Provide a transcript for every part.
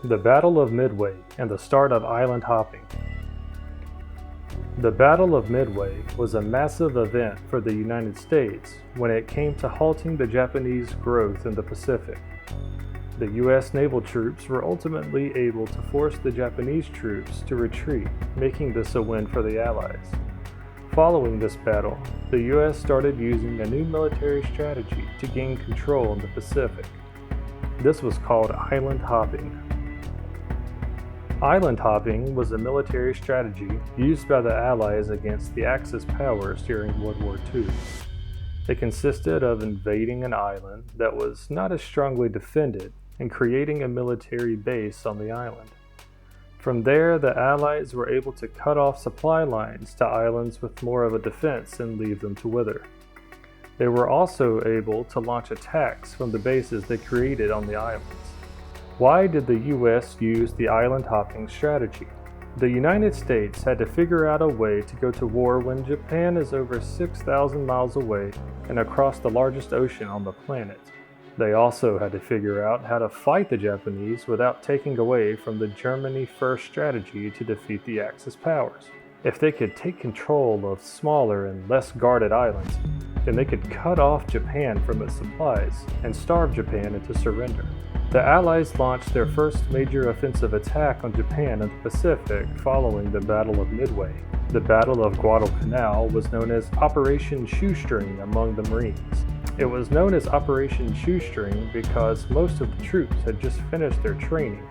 The Battle of Midway and the start of island hopping. The Battle of Midway was a massive event for the United States when it came to halting the Japanese growth in the Pacific. The U.S. naval troops were ultimately able to force the Japanese troops to retreat, making this a win for the Allies. Following this battle, the U.S. started using a new military strategy to gain control in the Pacific. This was called island hopping. Island hopping was a military strategy used by the Allies against the Axis powers during World War II. It consisted of invading an island that was not as strongly defended and creating a military base on the island. From there, the Allies were able to cut off supply lines to islands with more of a defense and leave them to wither. They were also able to launch attacks from the bases they created on the islands. Why did the U.S. use the island hopping strategy? The United States had to figure out a way to go to war when Japan is over 6,000 miles away and across the largest ocean on the planet. They also had to figure out how to fight the Japanese without taking away from the Germany First strategy to defeat the Axis powers. If they could take control of smaller and less guarded islands, then they could cut off Japan from its supplies and starve Japan into surrender. The Allies launched their first major offensive attack on Japan in the Pacific following the Battle of Midway. The Battle of Guadalcanal was known as Operation Shoestring among the Marines. It was known as Operation Shoestring because most of the troops had just finished their training.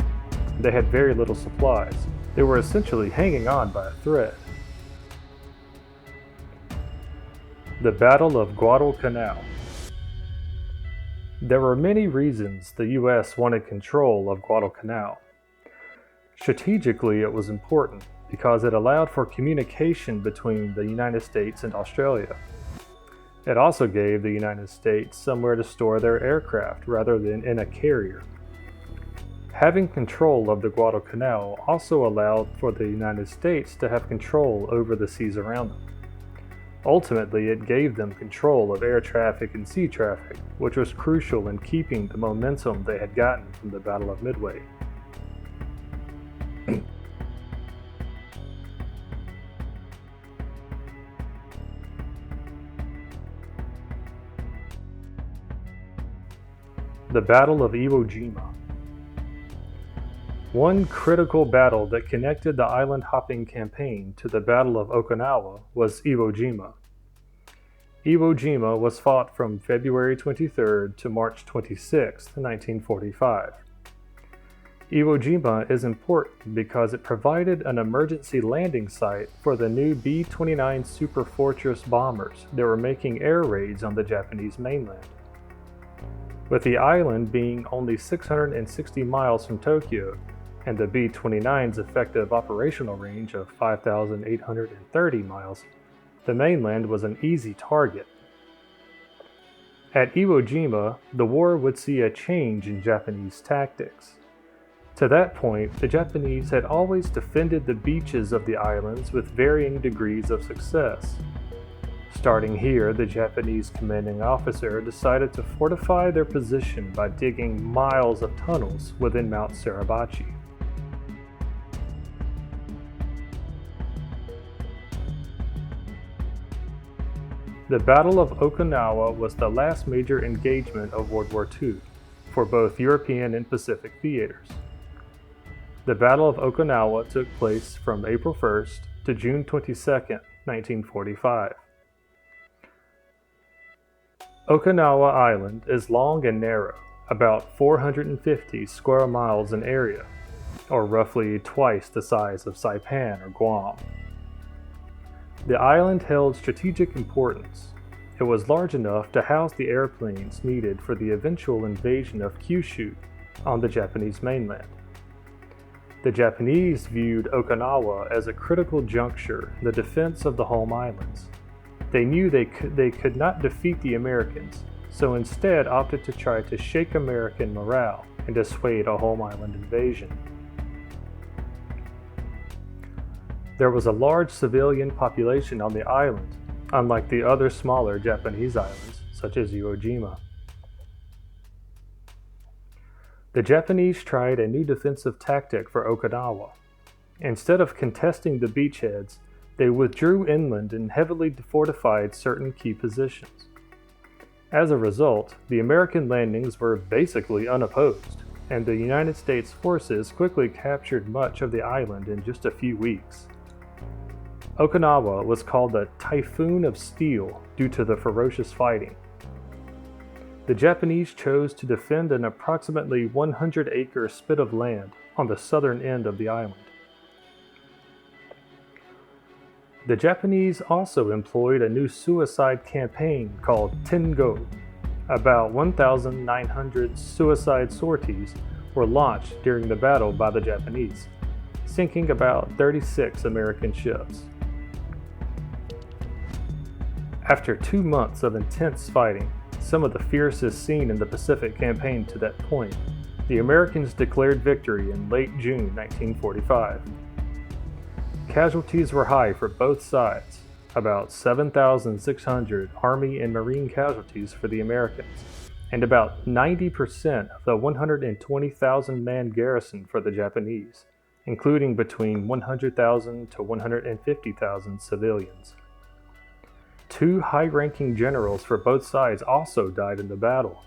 They had very little supplies. They were essentially hanging on by a thread. The Battle of Guadalcanal. There were many reasons the U.S. wanted control of Guadalcanal. Strategically, it was important because it allowed for communication between the United States and Australia. It also gave the United States somewhere to store their aircraft rather than in a carrier. Having control of the Guadalcanal also allowed for the United States to have control over the seas around them. Ultimately, it gave them control of air traffic and sea traffic, which was crucial in keeping the momentum they had gotten from the Battle of Midway. The Battle of Iwo Jima. One critical battle that connected the island hopping campaign to the Battle of Okinawa was Iwo Jima. Iwo Jima was fought from February 23 to March 26, 1945. Iwo Jima is important because it provided an emergency landing site for the new B-29 Superfortress bombers that were making air raids on the Japanese mainland. With the island being only 660 miles from Tokyo, and the B-29's effective operational range of 5,830 miles, the mainland was an easy target. At Iwo Jima, the war would see a change in Japanese tactics. To that point, the Japanese had always defended the beaches of the islands with varying degrees of success. Starting here, the Japanese commanding officer decided to fortify their position by digging miles of tunnels within Mount Suribachi. The Battle of Okinawa was the last major engagement of World War II for both European and Pacific theaters. The Battle of Okinawa took place from April 1st to June 22nd, 1945. Okinawa Island is long and narrow, about 450 square miles in area, or roughly twice the size of Saipan or Guam. The island held strategic importance. It was large enough to house the airplanes needed for the eventual invasion of Kyushu on the Japanese mainland. The Japanese viewed Okinawa as a critical juncture in the defense of the home islands. They knew they could not defeat the Americans, so instead opted to try to shake American morale and dissuade a home island invasion. There was a large civilian population on the island, unlike the other smaller Japanese islands, such as Iwo Jima. The Japanese tried a new defensive tactic for Okinawa. Instead of contesting the beachheads, they withdrew inland and heavily fortified certain key positions. As a result, the American landings were basically unopposed, and the United States forces quickly captured much of the island in just a few weeks. Okinawa was called the Typhoon of Steel due to the ferocious fighting. The Japanese chose to defend an approximately 100-acre spit of land on the southern end of the island. The Japanese also employed a new suicide campaign called Tengo. About 1,900 suicide sorties were launched during the battle by the Japanese, sinking about 36 American ships. After 2 months of intense fighting, some of the fiercest seen in the Pacific campaign to that point, the Americans declared victory in late June 1945. Casualties were high for both sides, about 7,600 Army and Marine casualties for the Americans, and about 90% of the 120,000-man garrison for the Japanese, including between 100,000 to 150,000 civilians. 2 high-ranking generals for both sides also died in the battle.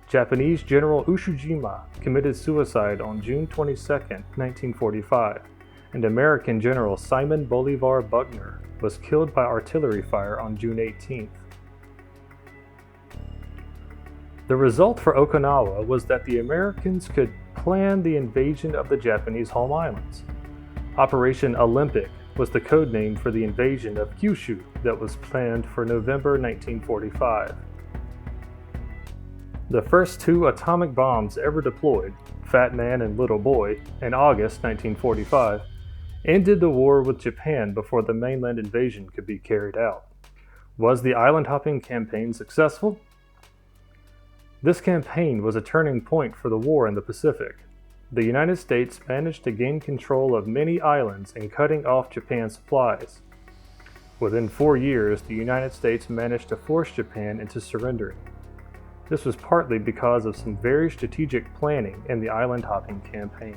Japanese General Ushijima committed suicide on June 22, 1945, and American General Simon Bolivar Buckner was killed by artillery fire on June 18th. The result for Okinawa was that the Americans could plan the invasion of the Japanese home islands. Operation Olympic was the code name for the invasion of Kyushu that was planned for November 1945. The first 2 atomic bombs ever deployed, Fat Man and Little Boy, in August 1945, ended the war with Japan before the mainland invasion could be carried out. Was the island-hopping campaign successful? This campaign was a turning point for the war in the Pacific. The United States managed to gain control of many islands and cutting off Japan's supplies. Within 4 years, the United States managed to force Japan into surrendering. This was partly because of some very strategic planning in the island-hopping campaign.